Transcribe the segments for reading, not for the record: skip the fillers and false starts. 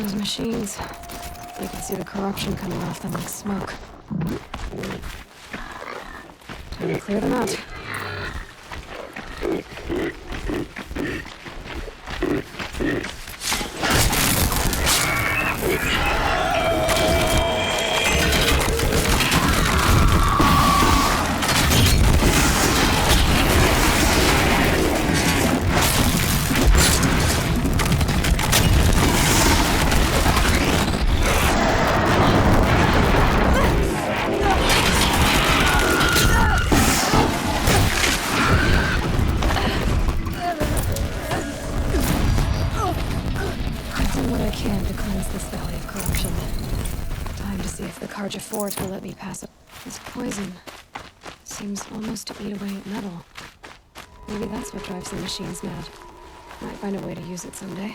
Those machines. You can see the corruption coming off them like smoke. Time to clear them out. Carja Fort will let me pass it. This poison seems almost to eat away at metal. Maybe that's what drives the machines mad. Might find a way to use it someday.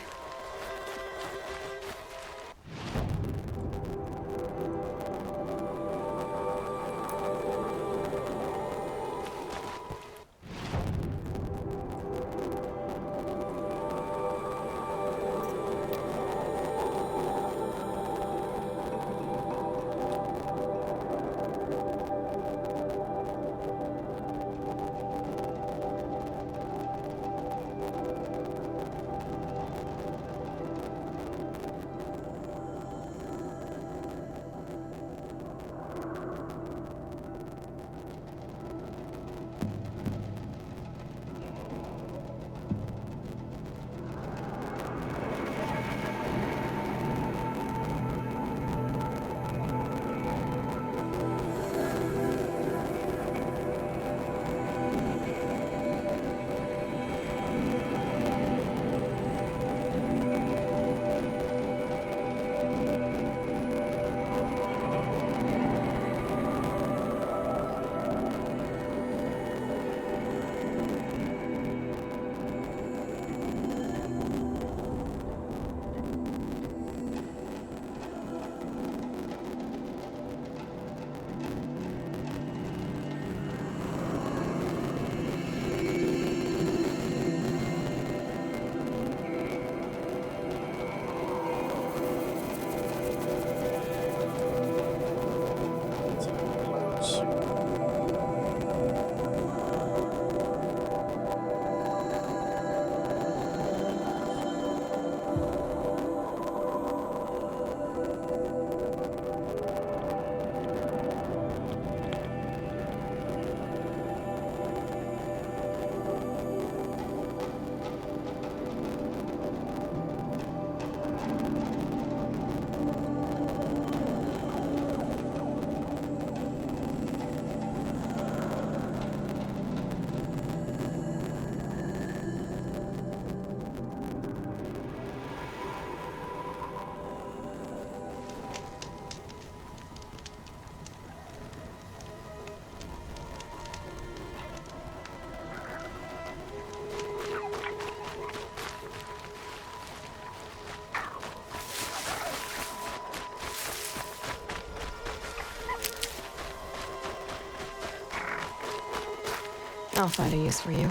I'll find a use for you.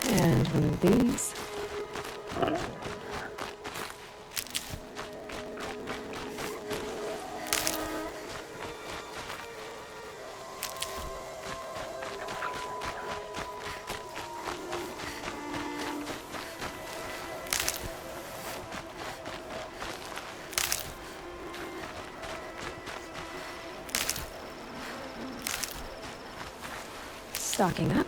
And one of these. Stocking up.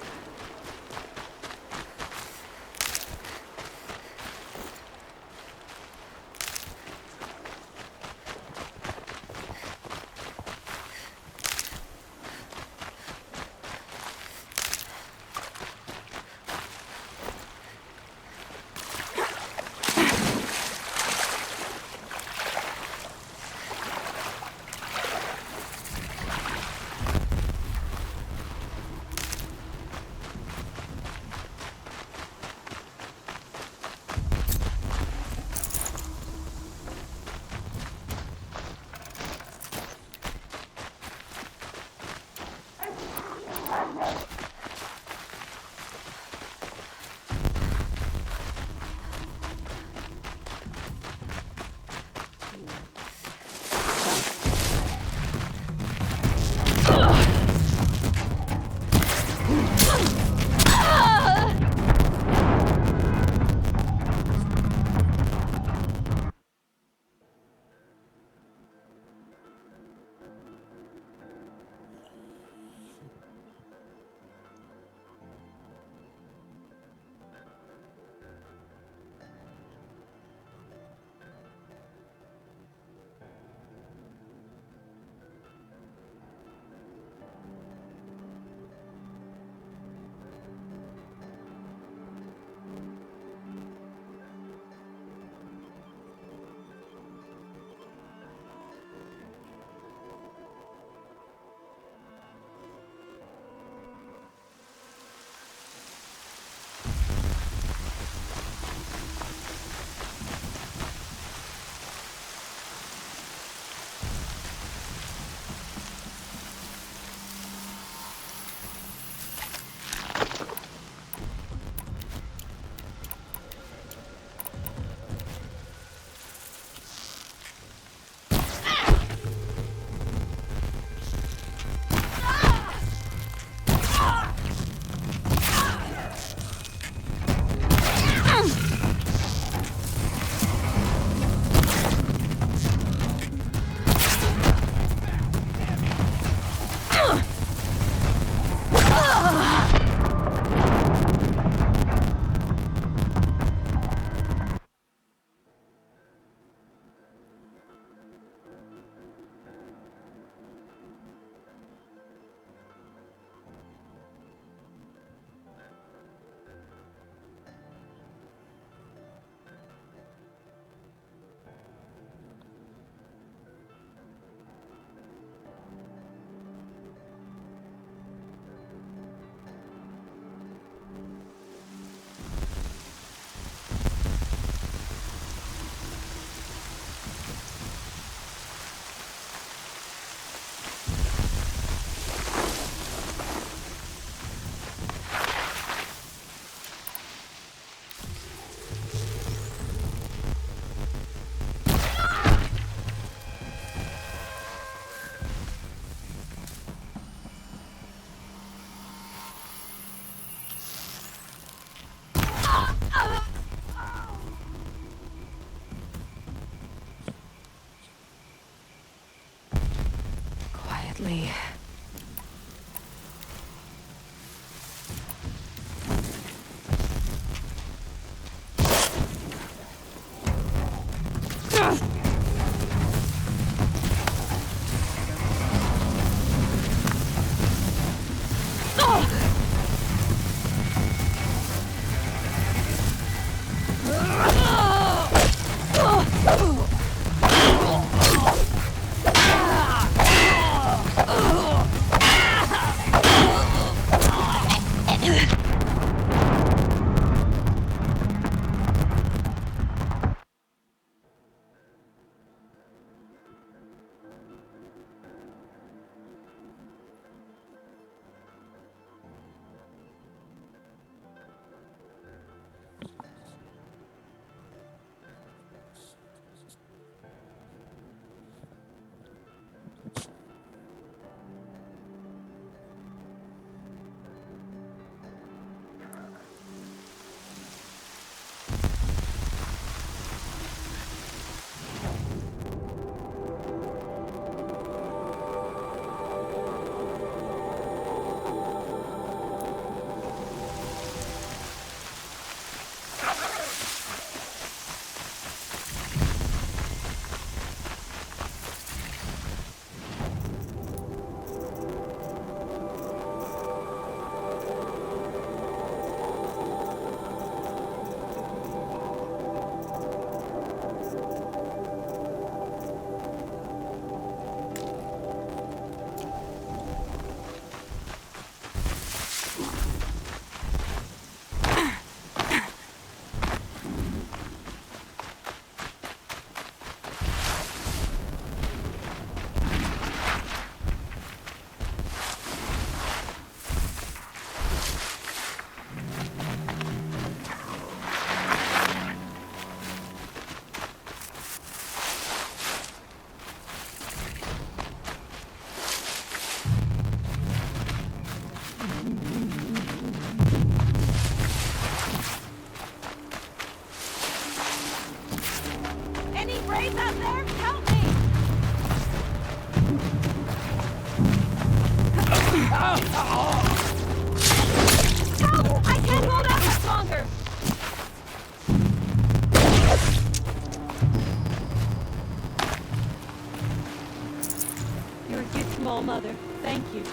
Mother, thank you.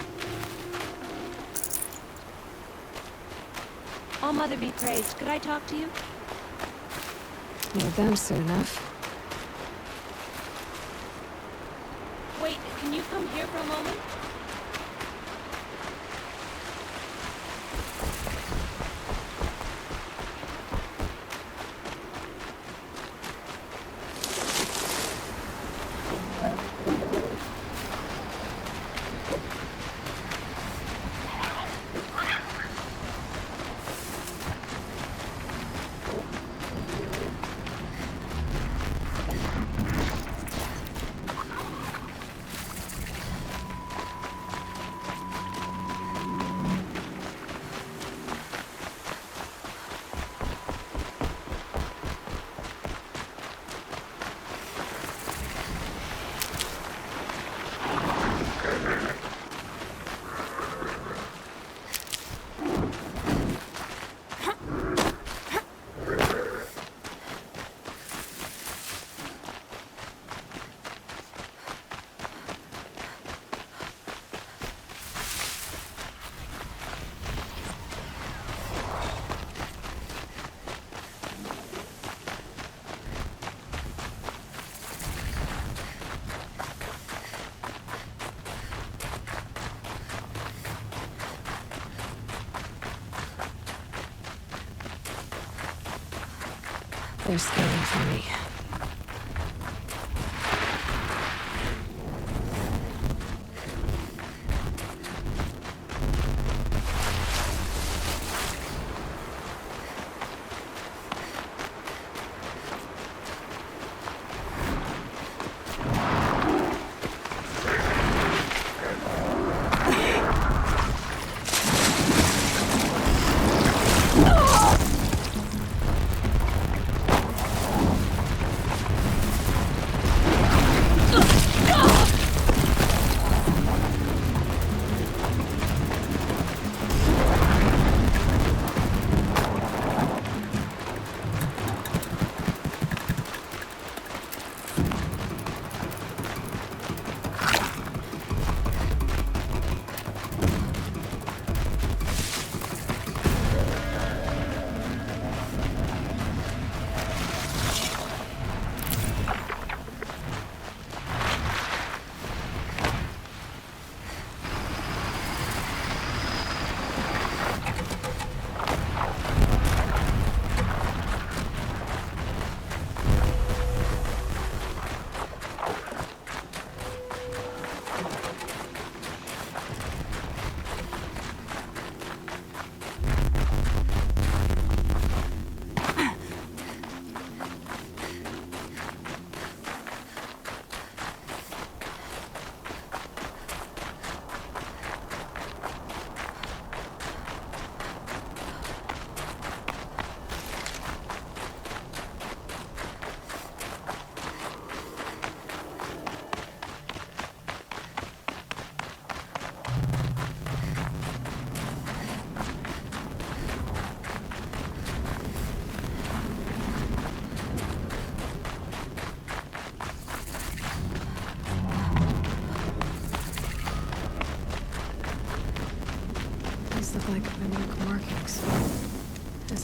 All Mother be praised. Could I talk to you? You're them soon enough. Wait, can you come here for a moment? They're scanning for me.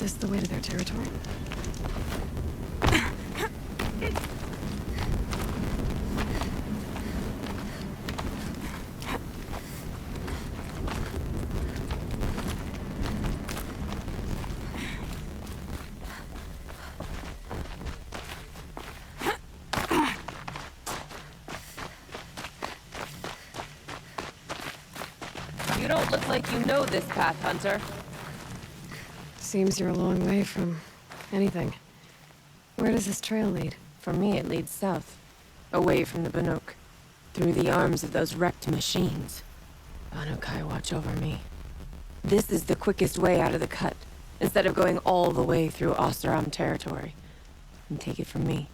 Is this the way to their territory? You don't look like you know this path, Hunter. Seems you're a long way from anything. Where does this trail lead? For me, it leads south. Away from the Banuk. Through the arms of those wrecked machines. Banukai watch over me. This is the quickest way out of the cut, instead of going all the way through Oseram territory. And take it from me,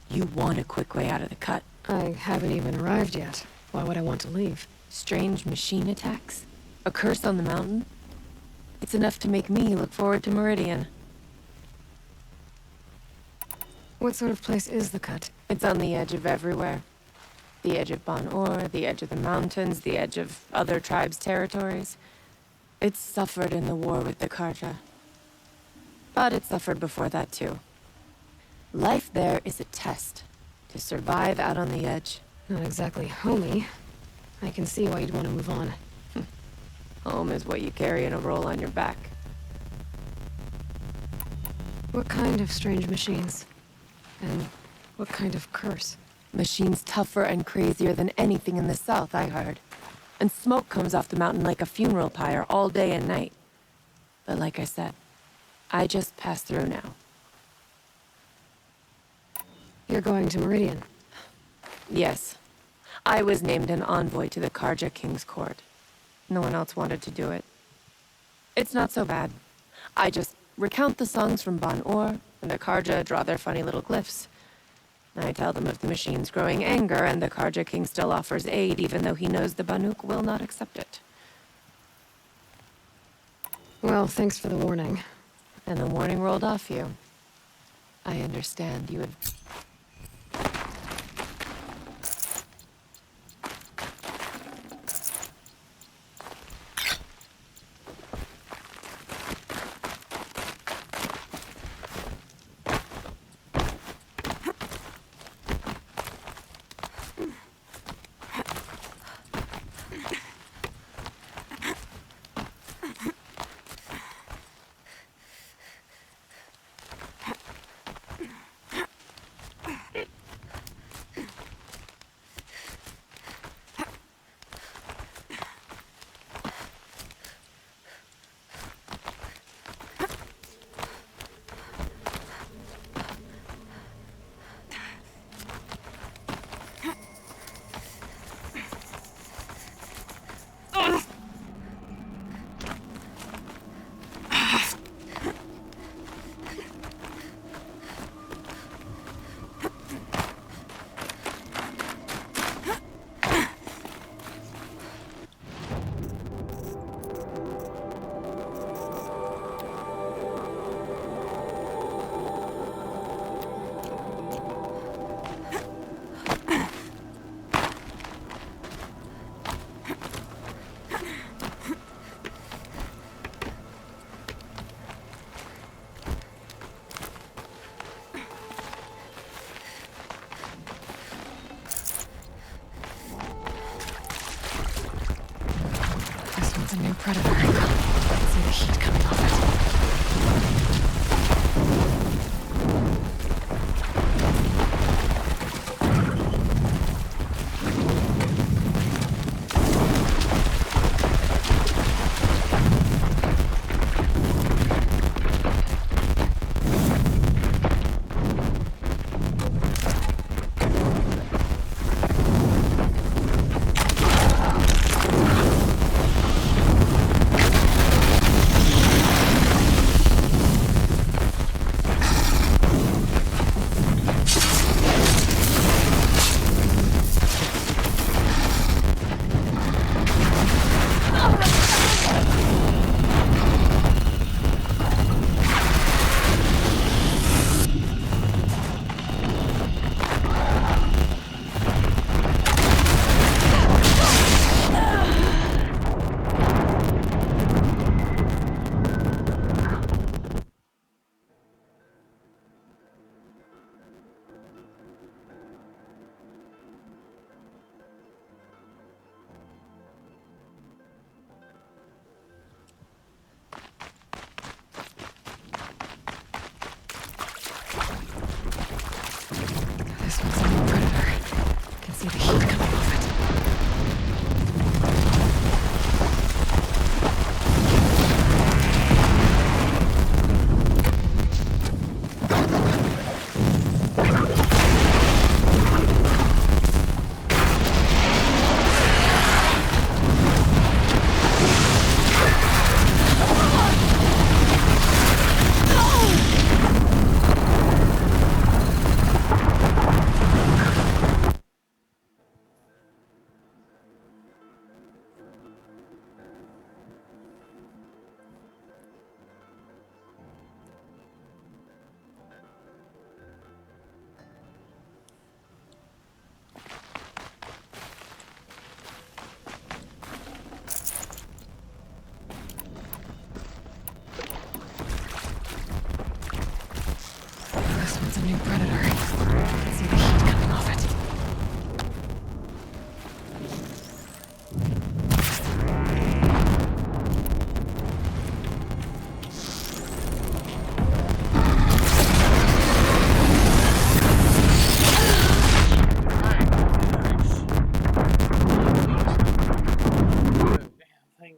you want a quick way out of the cut. I haven't even arrived yet. Why would I want to leave? Strange machine attacks? A curse on the mountain? It's enough to make me look forward to Meridian. What sort of place is the cut? It's on the edge of everywhere. The edge of Ban-Or, the edge of the mountains, the edge of other tribes' territories. It's suffered in the war with the Carja. But it suffered before that too. Life there is a test. To survive out on the edge. Not exactly homey. I can see why you'd want to move on. Home is what you carry in a roll on your back. What kind of strange machines? And what kind of curse? Machines tougher and crazier than anything in the south, I heard. And smoke comes off the mountain like a funeral pyre all day and night. But like I said, I just passed through now. You're going to Meridian. Yes. I was named an envoy to the Carja King's court. No one else wanted to do it. It's not so bad. I just recount the songs from Ban-Or, and the Carja draw their funny little glyphs. I tell them of the machine's growing anger, and the Carja King still offers aid, even though he knows the Banuk will not accept it. Well, thanks for the warning. And the warning rolled off you. I understand you had... It's a new predator. I can see the heat coming off it. This one's a new predator. I can see the heat coming off it. Damn thing.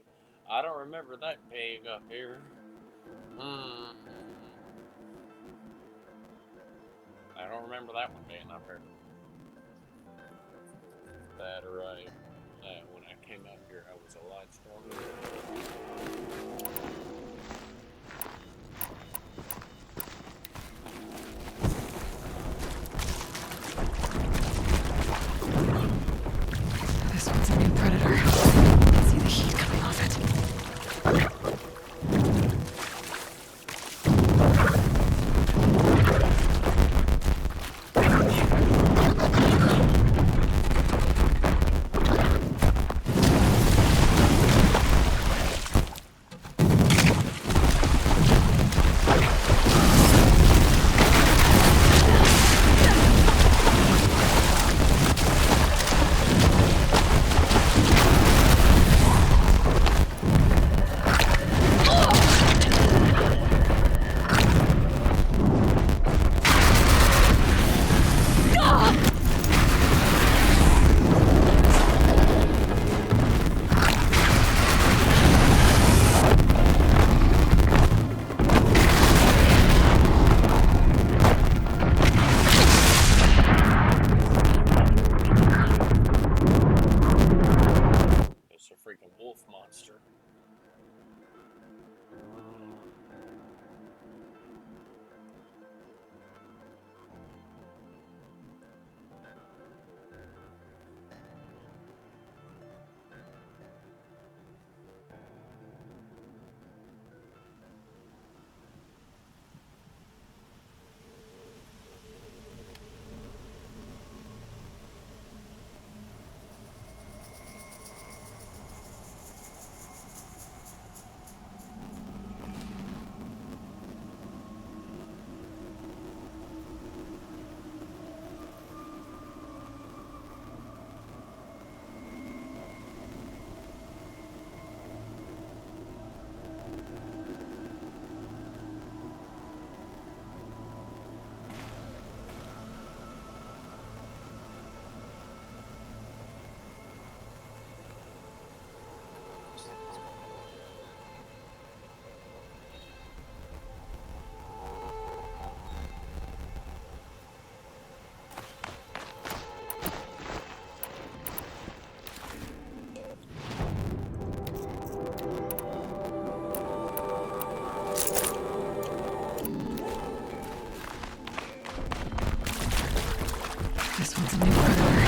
I don't remember that being up here. Hmm. I don't remember that one being up here. That right. When I came up here, I was a lot stronger. This one's a new predator. I can see the heat coming off it. It's a freaking wolf monster. This one's a new predator. I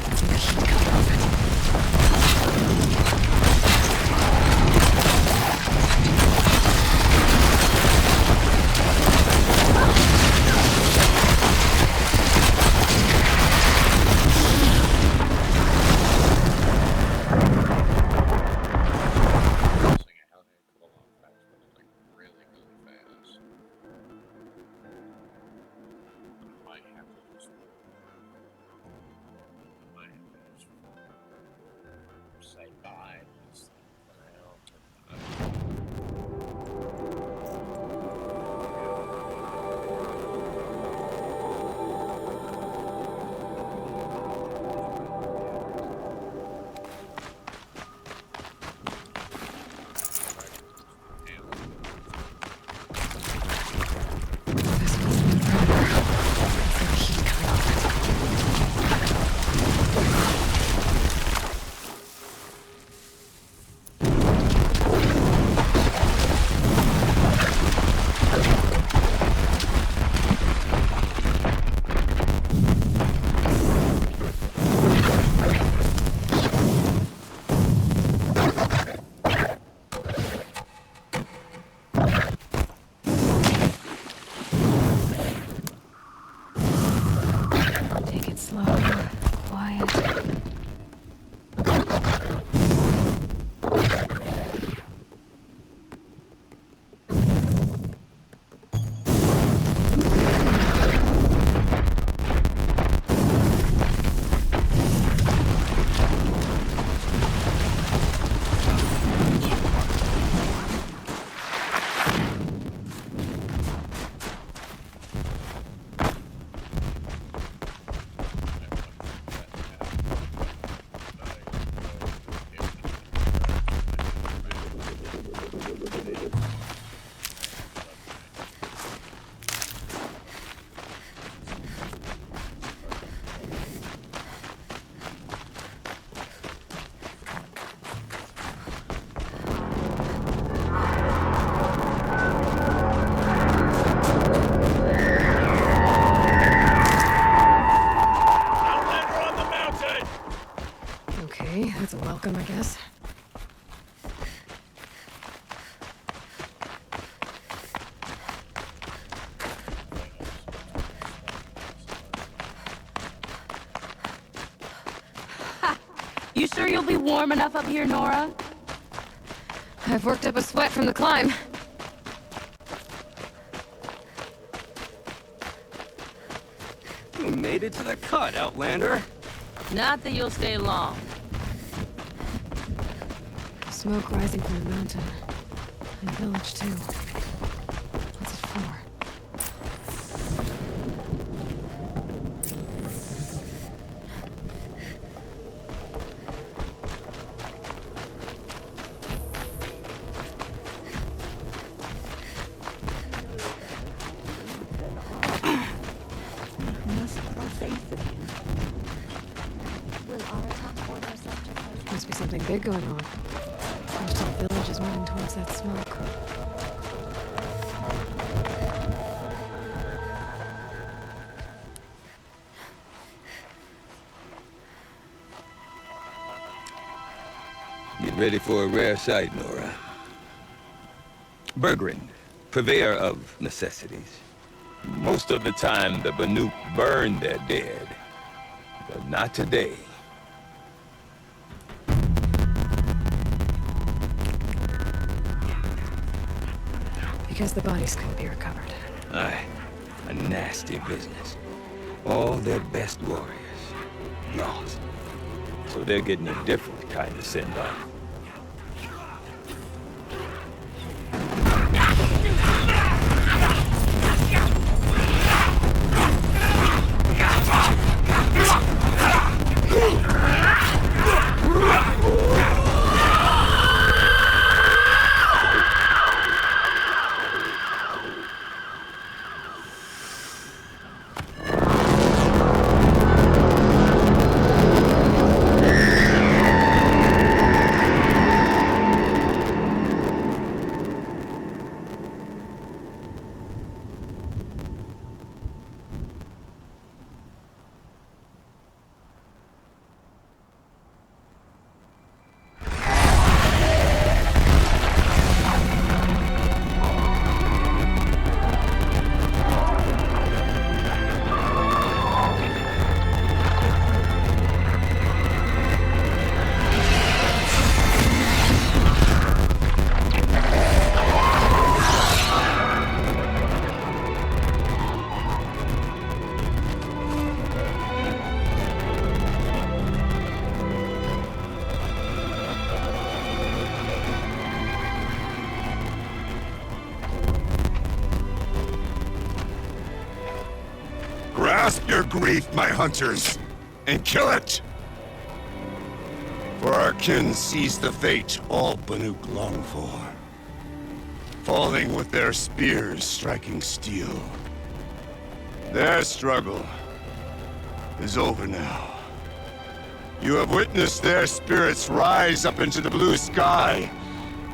can see the heat coming off it. Seeing how they come along fast, but it's like really, really fast. I might have to just. I might have to just say bye. Just for now. This one's a new predator. I can see the heat coming off it. Take it slow, quiet. welcome, I guess. You sure you'll be warm enough up here, Nora? I've worked up a sweat from the climb. You made it to the cut, Outlander. Not that you'll stay long. Smoke rising from the mountain. And the village, too. What's it for? Must be something big going on. Most of the village is moving towards that smoke. Get ready for a rare sight, Nora. Bergrind, purveyor of necessities. Most of the time, the Banuk burn their dead. But not today. Because the bodies couldn't be recovered. Aye, a nasty business. All their best warriors lost. So they're getting a different kind of send-off. Grasp your grief, my hunters, and kill it! For our kin sees the fate all Banuk long for. Falling with their spears striking steel. Their struggle is over now. You have witnessed their spirits rise up into the blue sky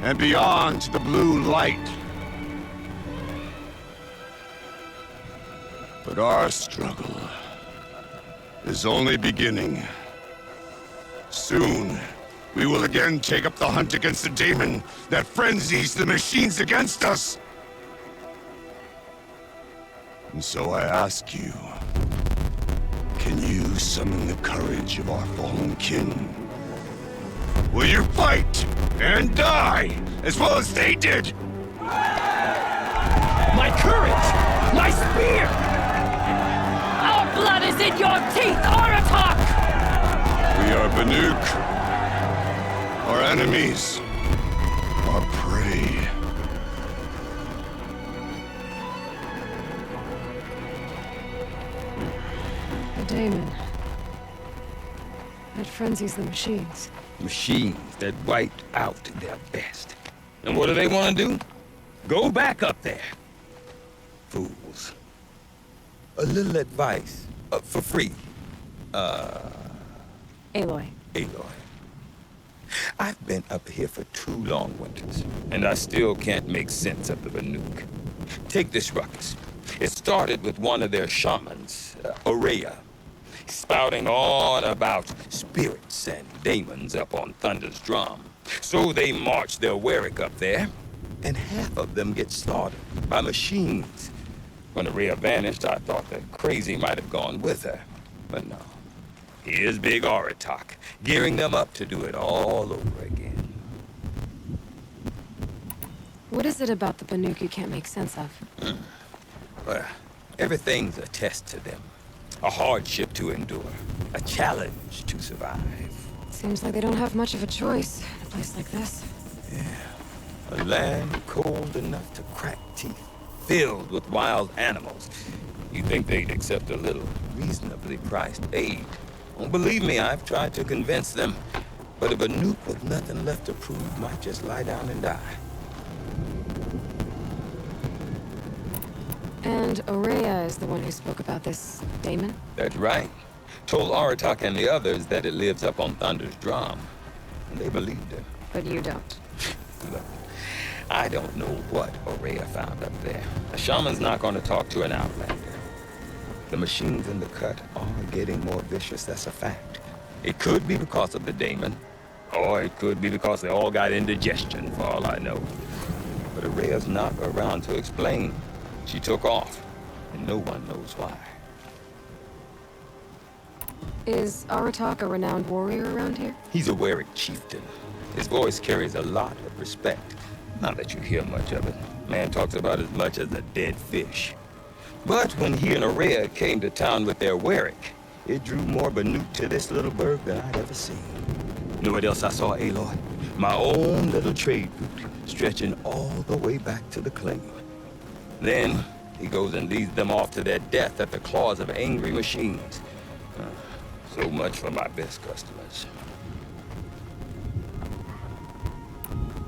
and beyond to the blue light. But our struggle is only beginning. Soon, we will again take up the hunt against the demon that frenzies the machines against us. And so I ask you, can you summon the courage of our fallen kin? Will you fight and die as well as they did? My courage! My spear! Our blood is in your teeth, Aratak! We are Banuk. Our enemies. Our prey. The daemon. That frenzies the machines. Machines that wiped out their best. And what do they want to do? Go back up there. Fools. A little advice, for free. Aloy. Aloy. I've been up here for 2 long winters, and I still can't make sense of the Banuk. Take this ruckus. It started with one of their shamans, Aurea. spouting on about spirits and demons up on Thunder's drum. So they march their Warwick up there, and half of them get slaughtered by machines. When Araya vanished, I thought that Crazy might have gone with her. But no. Here's Big Aratak, gearing them up to do it all over again. What is it about the Banuk you can't make sense of? Well, everything's a test to them. A hardship to endure. A challenge to survive. Seems like they don't have much of a choice in a place like this. A land cold enough to crack teeth. Filled with wild animals. You'd think they'd accept a little reasonably priced aid. Well, believe me, I've tried to convince them. But a Banuk with nothing left to prove might just lie down and die. And Araya is the one who spoke about this daemon? That's right. Told Aratak and the others that it lives up on Thunder's drum. And they believed her. But you don't. Look, I don't know what Araya found up there. A shaman's not going to talk to an outlander. The machines in the cut are getting more vicious, that's a fact. It could be because of the daemon, or it could be because they all got indigestion, for all I know. But Araya's not around to explain. She took off, and no one knows why. Is Aratak a renowned warrior around here? He's a Warwick chieftain. His voice carries a lot of respect. Not that you hear much of it. Man talks about as much as a dead fish. But when he and Araya came to town with their Warwick, it drew more Banuk to this little burg than I'd ever seen. Know what else I saw, Aloy? My own little trade route, stretching all the way back to the claim. Then, he goes and leads them off to their death at the claws of angry machines. So much for my best customers.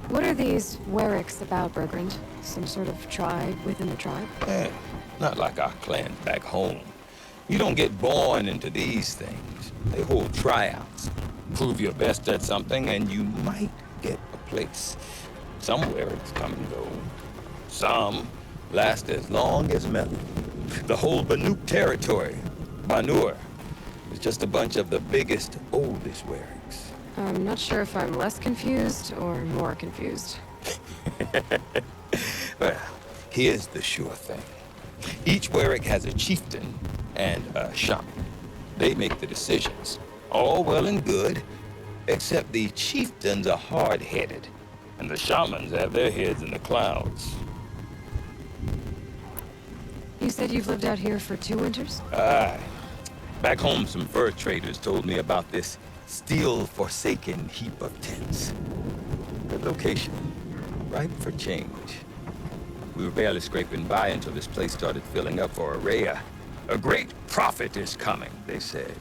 What are these Warwicks about, Bergrand? Some sort of tribe within the tribe? Not like our clans back home. You don't get born into these things. They hold tryouts. Prove your best at something and you might get a place. Some Warwicks come and go. Some last as long as metal. The whole Banuk territory, Banur, is just a bunch of the biggest, oldest Warwicks. I'm not sure if I'm less confused or more confused. Well, here's the sure thing. Each Warwick has a chieftain and a shaman. They make the decisions. All well and good, except the chieftains are hard-headed, and the shamans have their heads in the clouds. You said you've lived out here for 2 winters? Aye. Back home, some fur traders told me about this still forsaken heap of tents. Good location, ripe for change. We were barely scraping by until this place started filling up for Araya. A great prophet is coming, they said.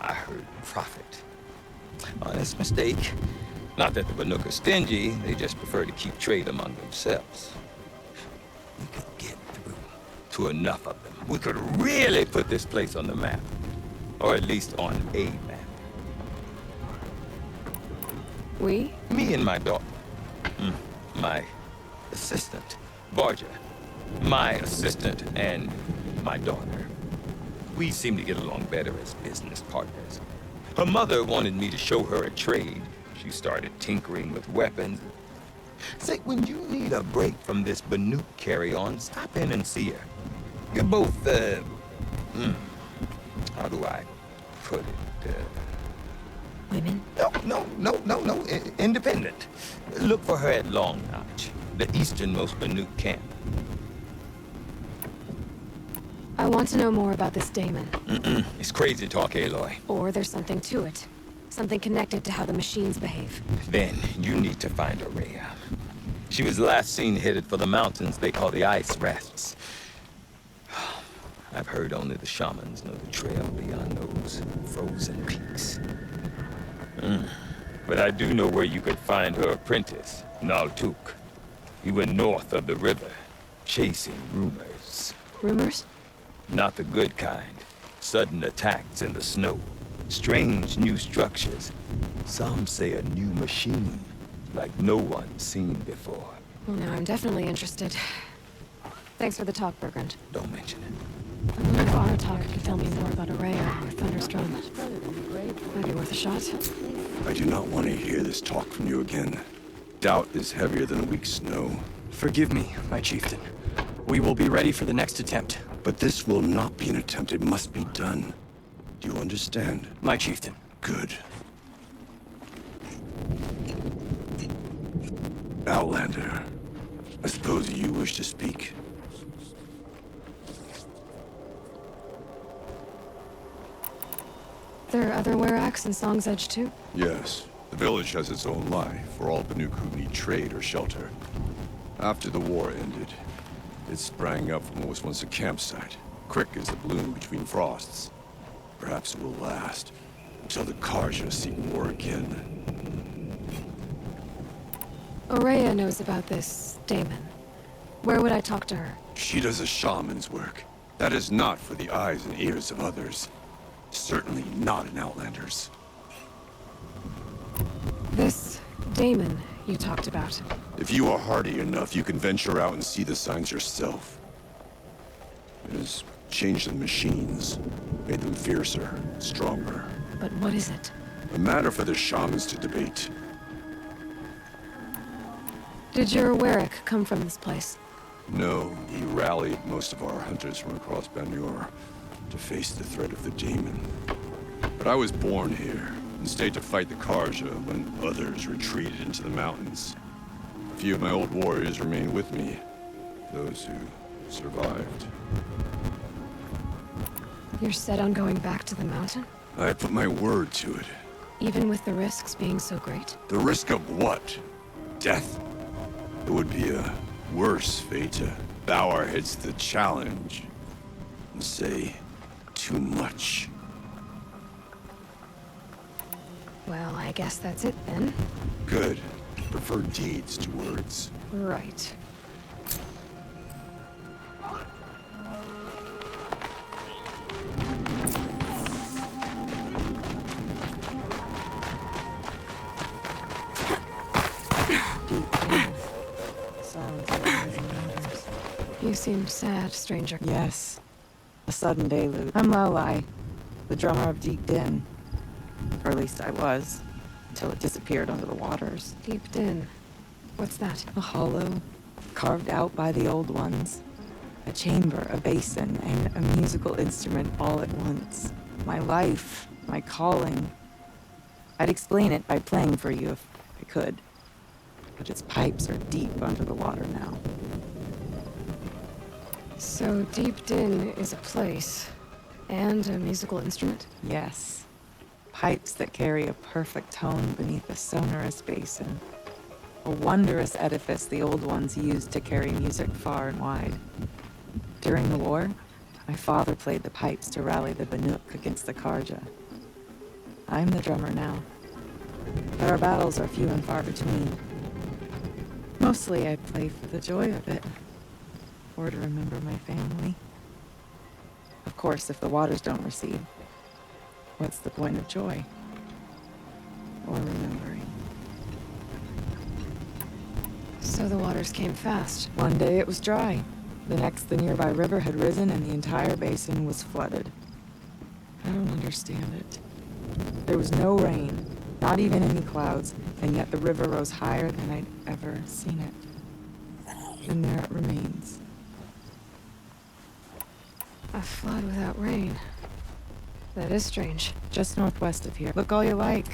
I heard prophet. Honest mistake. Not that the Banuk are stingy, they just prefer to keep trade among themselves. We could get through to enough of them. We could really put this place on the map. Or at least on a map. We? Me and my daughter. My assistant, Barja. My assistant and my daughter. We seem to get along better as business partners. Her mother wanted me to show her a trade. She started tinkering with weapons. Say, when you need a break from this Banuk carry-on, stop in and see her. You're both, how do I put it? Women? No. Independent. Look for her at Long Notch, the easternmost Banuk camp. I want to know more about this daemon. It's crazy talk, Aloy. Or there's something to it. Something connected to how the machines behave. Then you need to find Araya. She was last seen headed for the mountains they call the Ice Rests. I've heard only the shamans know the trail beyond those frozen peaks. But I do know where you could find her apprentice, Naltuk. He went north of the river, chasing rumors. Rumors? Not the good kind. Sudden attacks in the snow. Strange new structures. Some say a new machine, like no one's seen before. Well, now I'm definitely interested. Thanks for the talk, Bergrand. Don't mention it. I wonder if Aratak could tell me more about Araya or Thunderstrom. Might be worth a shot. I do not want to hear this talk from you again. Doubt is heavier than a week's snow. Forgive me, my chieftain. We will be ready for the next attempt. But this will not be an attempt. It must be done. Do you understand? My chieftain. Good. Outlander, I suppose you wish to speak? There are other Weraks in Song's Edge too? Yes. The village has its own life, for all Banuk who need trade or shelter. After the war ended, it sprang up from what was once a campsite, quick as the bloom between frosts. Perhaps it will last, until the Carja seek war again. Araya knows about this Damon. Where would I talk to her? She does a shaman's work. That is not for the eyes and ears of others. Certainly not an Outlander's. This Damon you talked about. If you are hardy enough, you can venture out and see the signs yourself. It has changed the machines, made them fiercer, stronger. But what is it? A matter for the shamans to debate. Did your Werak come from this place? No, he rallied most of our hunters from across Banur to face the threat of the Daemon. But I was born here, and stayed to fight the Carja when others retreated into the mountains. A few of my old warriors remained with me, those who survived. You're set on going back to the mountain? I put my word to it. Even with the risks being so great? The risk of what? Death? It would be a worse fate to bow our heads to the challenge and say too much. Well, I guess that's it then. Good. Prefer deeds to words. Right. You seem sad, stranger. Yes. A sudden deluge. I'm Lowlai, the drummer of Deep Din. Or at least I was, until it disappeared under the waters. Deep Din. What's that? A hollow, carved out by the old ones. A chamber, a basin, and a musical instrument all at once. My life, my calling. I'd explain it by playing for you if I could. But its pipes are deep under the water now. So Deep Din is a place, and a musical instrument? Yes. Pipes that carry a perfect tone beneath a sonorous basin. A wondrous edifice the old ones used to carry music far and wide. During the war, my father played the pipes to rally the Banuk against the Carja. I'm the drummer now. But our battles are few and far between. Mostly I play for the joy of it. Or to remember my family. Of course, if the waters don't recede, what's the point of joy? Or remembering? So the waters came fast. One day it was dry. The next, the nearby river had risen and the entire basin was flooded. I don't understand it. There was no rain, not even any clouds, and yet the river rose higher than I'd ever seen it. And there it remains. A flood without rain. That is strange. Just northwest of here. Look all you like.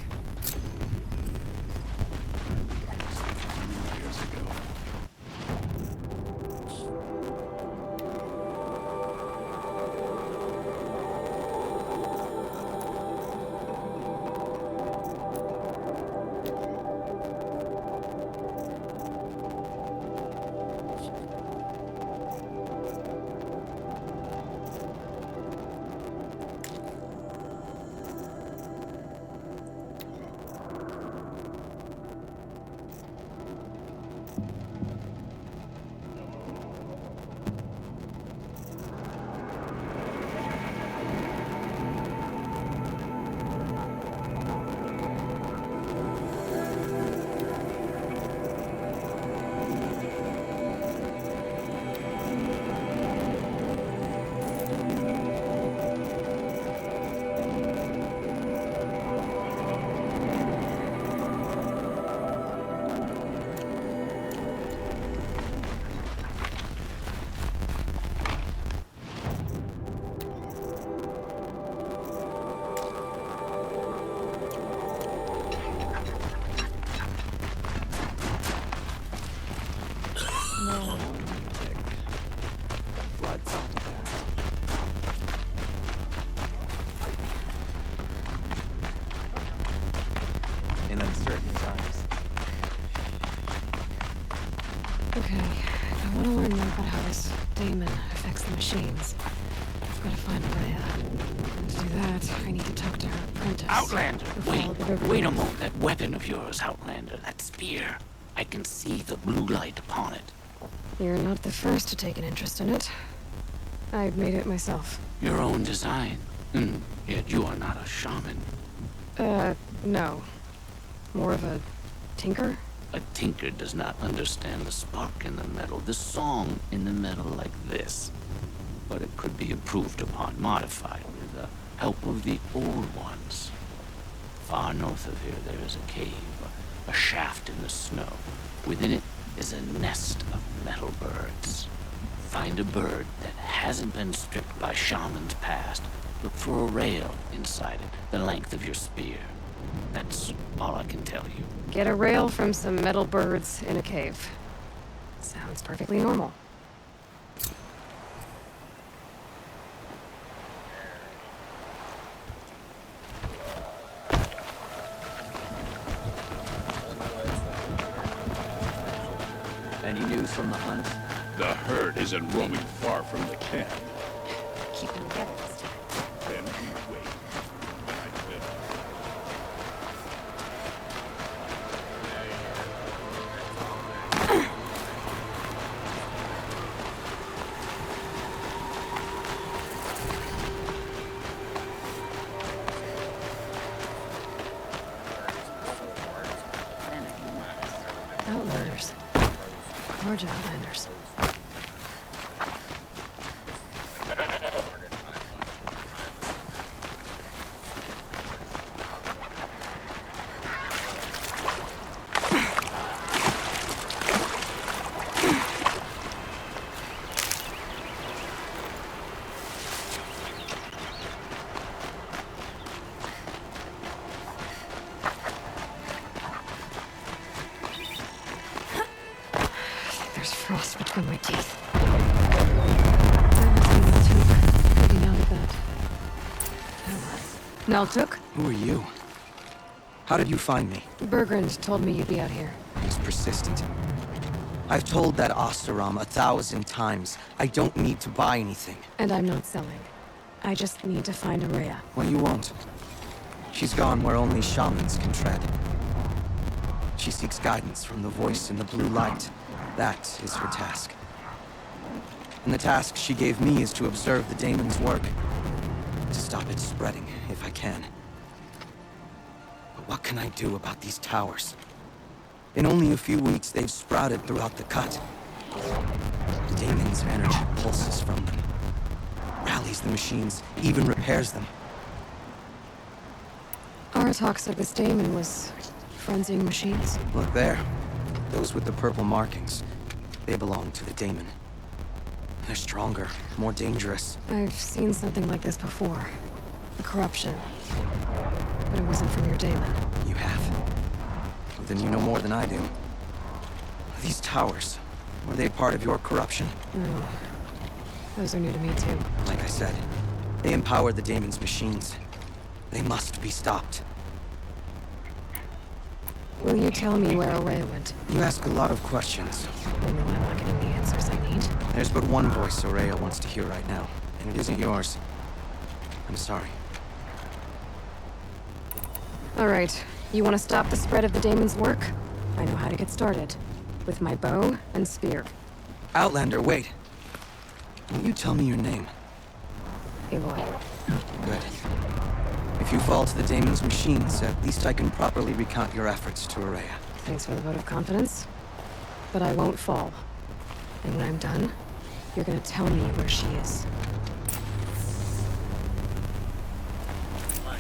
the machines. I've got to find Rhea. To do that, I need to talk to her apprentice. Outlander! who followed the river Wait a beast. moment. That weapon of yours, Outlander. That spear. I can see the blue light upon it. You're not the first to take an interest in it. I made it myself. Your own design. Yet you are not a shaman. No. More of a tinker? A tinker does not understand the spark in the metal, the song in the metal like this. But it could be improved upon, modified, with the help of the old ones. Far north of here there is a cave, a shaft in the snow. Within it is a nest of metal birds. Find a bird that hasn't been stripped by shamans past. Look for a rail inside it, the length of your spear. That's all I can tell you. Get a rail from some metal birds in a cave. Sounds perfectly normal. Any news from the hunt? The herd isn't roaming far from the camp. Keep them together this time. Then we wait. Like this. Outlanders. Large outlanders. There's frost between my teeth. Naltuk? Who are you? How did you find me? Bergrand told me you'd be out here. He's persistent. I've told that Osterom 1,000 times. I don't need to buy anything. And I'm not selling. I just need to find Araya. Well, you won't. She's gone where only shamans can tread. She seeks guidance from the voice in the blue light. That is her task. And the task she gave me is to observe the daemon's work. To stop it spreading, if I can. But what can I do about these towers? In only a few weeks, they've sprouted throughout the cut. The daemon's energy pulses from them. Rallies the machines, even repairs them. Aratak said this daemon was frenzying machines. Look there. Those with the purple markings. They belong to the daemon. They're stronger, more dangerous. I've seen something like this before. A corruption. But it wasn't from your daemon. You have? Well, then you know more than I do. These towers, were they part of your corruption? No. Those are new to me too. Like I said, they empowered the daemon's machines. They must be stopped. Will you tell me where Araya went? You ask a lot of questions. I know I'm not getting the answers I need. There's but one voice Araya wants to hear right now, and it isn't yours. I'm sorry. All right. You want to stop the spread of the daemon's work? I know how to get started. With my bow and spear. Outlander, wait. Will you tell me your name? Aloy. Good. If you fall to the daemon's machines, at least I can properly recount your efforts to Araya. Thanks for the vote of confidence. But I won't fall. And when I'm done, you're gonna tell me where she is. I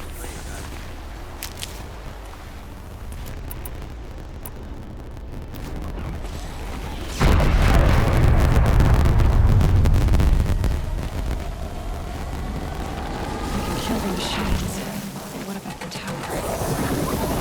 can kill the machines. But what about the tower?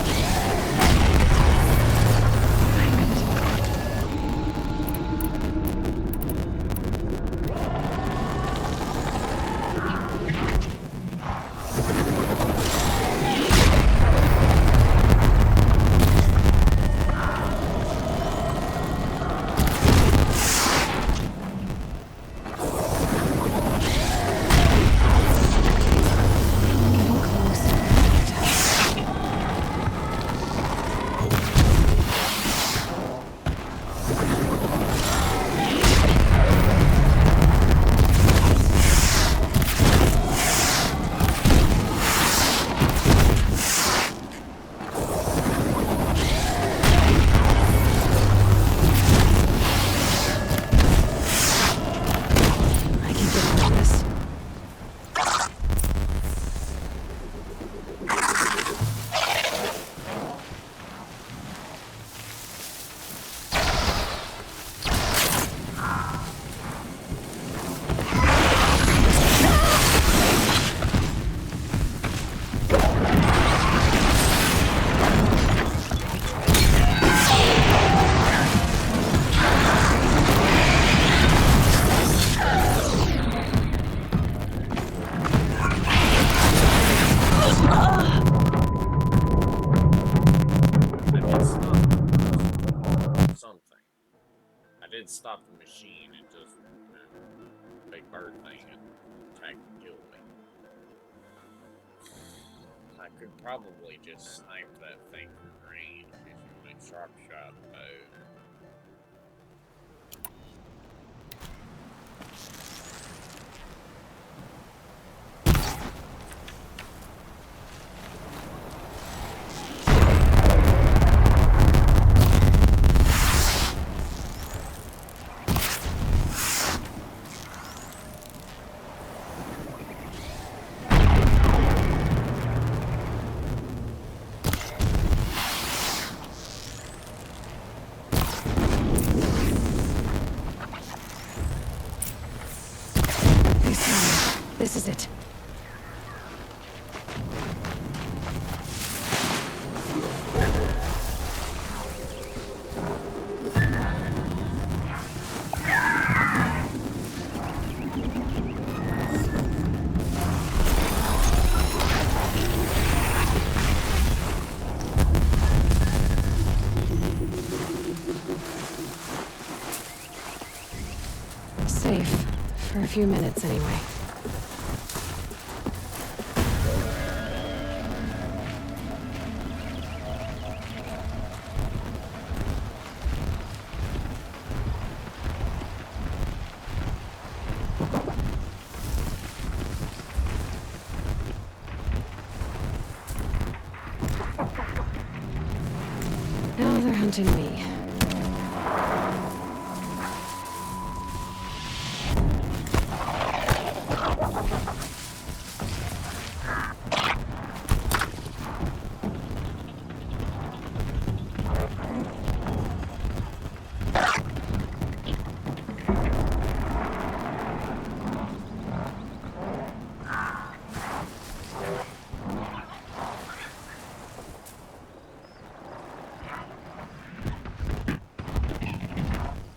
I could probably just snipe that thing from range using my sharp shot bow. This is it. Safe. For a few minutes, anyway. Now they're hunting me.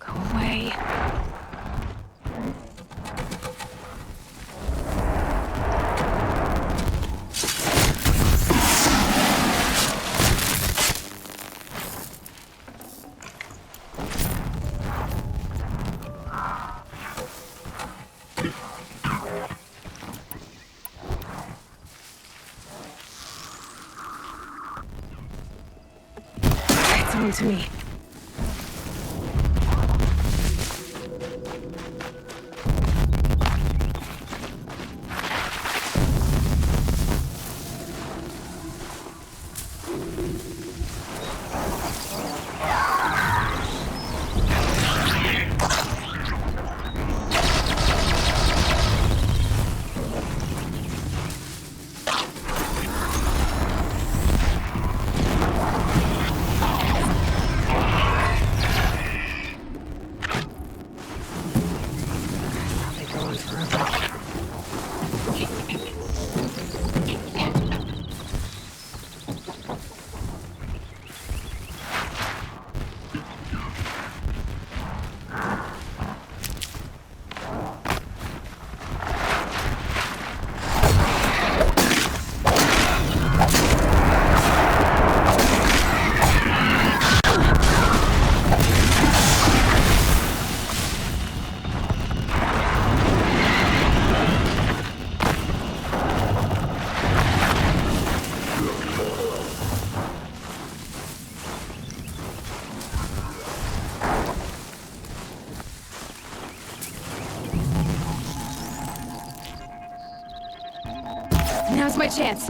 Go away. It's on to me. Now's my chance.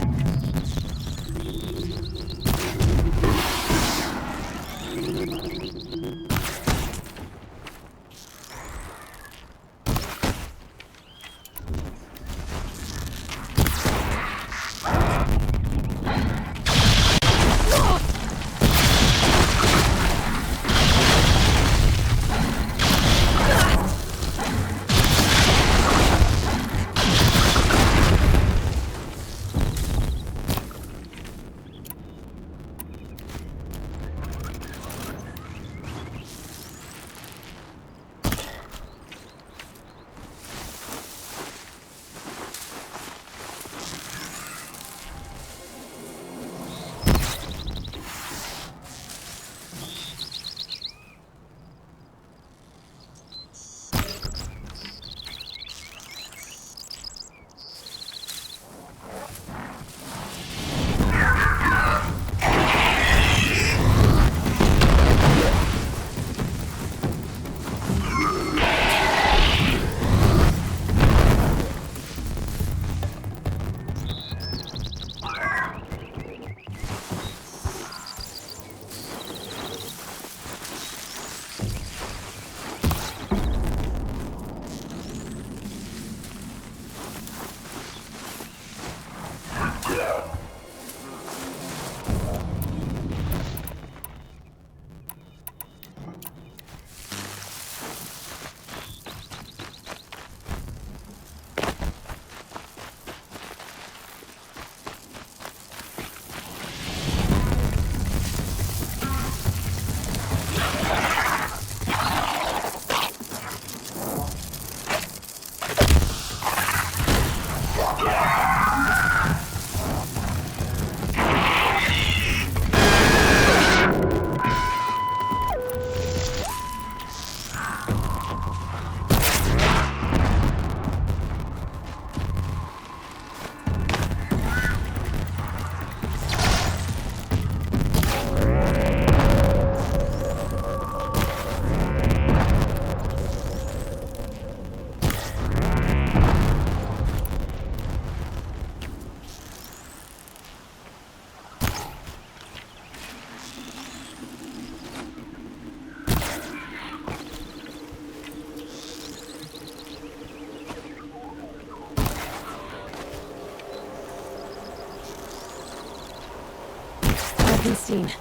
been seen.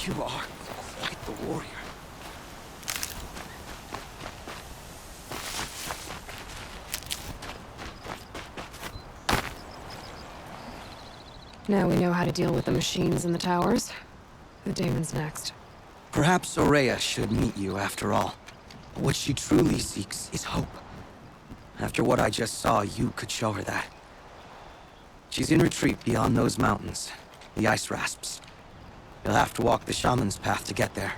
You are quite the warrior. Now we know how to deal with the machines in the towers. The daemon's next. Perhaps Aurea should meet you after all. What she truly seeks is hope. After what I just saw, you could show her that. She's in retreat beyond those mountains, the ice rasps. You'll have to walk the shaman's path to get there.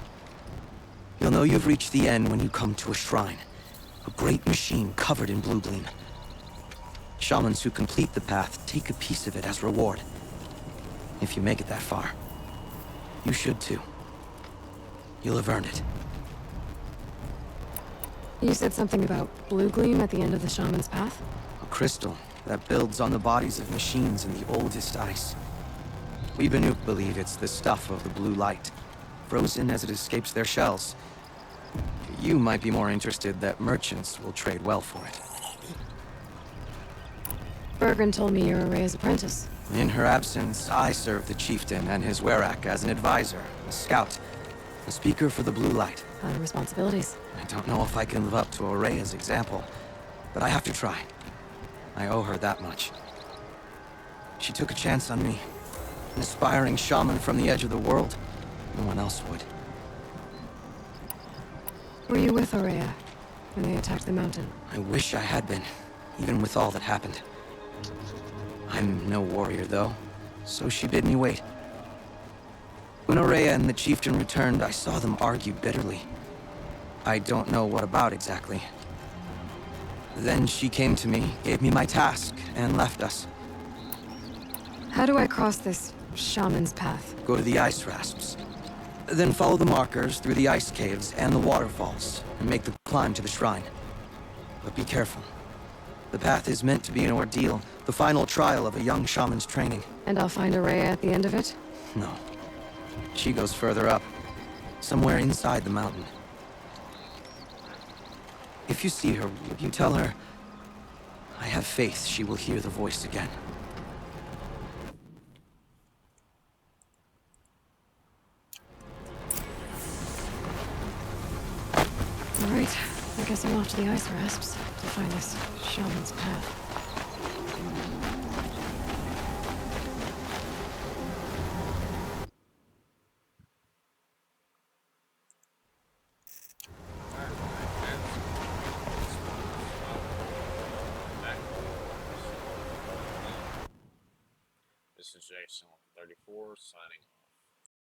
You'll know you've reached the end when you come to a shrine. A great machine covered in blue gleam. Shamans who complete the path take a piece of it as reward. If you make it that far. You should too. You'll have earned it. You said something about blue gleam at the end of the shaman's path? A crystal that builds on the bodies of machines in the oldest ice. We Banuk believe it's the stuff of the blue light, frozen as it escapes their shells. You might be more interested that merchants will trade well for it. Bergren told me you're Aurea's apprentice. In her absence, I serve the chieftain and his werak as an advisor, a scout, a speaker for the blue light. A lot of responsibilities. I don't know if I can live up to Aurea's example, but I have to try. I owe her that much. She took a chance on me. An aspiring shaman from the edge of the world. No one else would. Were you with Aurea when they attacked the mountain? I wish I had been, even with all that happened. I'm no warrior, though, so she bid me wait. When Aurea and the chieftain returned, I saw them argue bitterly. I don't know what about exactly. Then she came to me, gave me my task, and left us. How do I cross this shaman's path? Go to the ice rasps. Then follow the markers through the ice caves and the waterfalls, and make the climb to the shrine. But be careful. The path is meant to be an ordeal, the final trial of a young shaman's training. And I'll find Aurea at the end of it? No. She goes further up, somewhere inside the mountain. If you see her, would you tell her, I have faith she will hear the voice again. All right, I guess I'm off to the ice rasps to find this shaman's path. This is Jason 34 signing